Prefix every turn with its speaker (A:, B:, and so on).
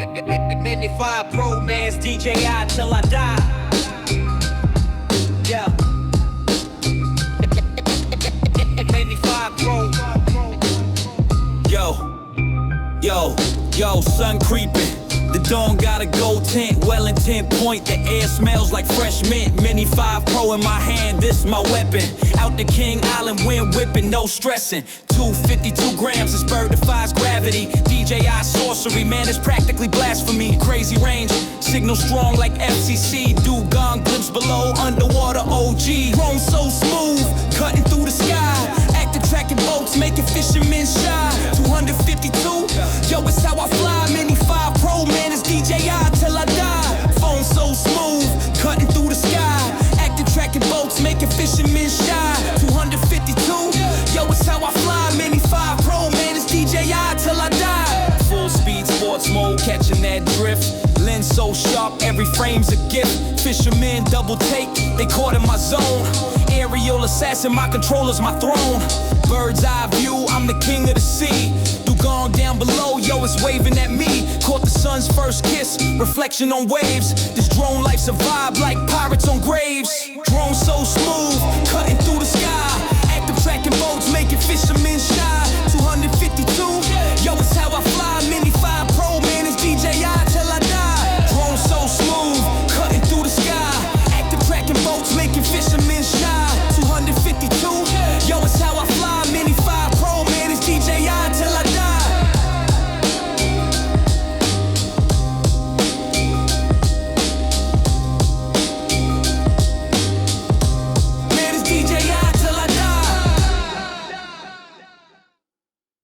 A: Mini 5 Pro, man's DJI till I die. Yeah. Mini 5 Pro. Yo, sun creeping. The dawn got a gold tint, Wellington Point. The air smells like fresh mint. Mini 5 Pro in my hand, this my weapon. Out the King Island, wind whipping, no stressing. 252 grams, this bird defies gravity. DJI sorcery, man, it's practically blasphemy. Crazy range, signal strong like FCC. Dugong glimpse below, underwater OG. Drone so smooth, cutting through the sky. Active tracking boats, making fishermen shy. 252, yo, it's how I fly. Mini 5 Pro, man, it's DJI till I die. Phone so smooth, cutting through the sky. Active tracking boats, making fishermen shy. 252, yo, it's how I fly. Mini 5 Pro, man, it's DJI till I die. Full speed sports mode, catching that drift. Lens so sharp, every frame's a gift. Fishermen double take, they caught in my zone. Aerial assassin, my controller's my throne. Bird's eye view, I'm the king of the sea. Dugong down below, yo, it's waving at me. Caught the sun's first kiss, reflection on waves. This drone life's a vibe like pirates on graves. Drone so smooth,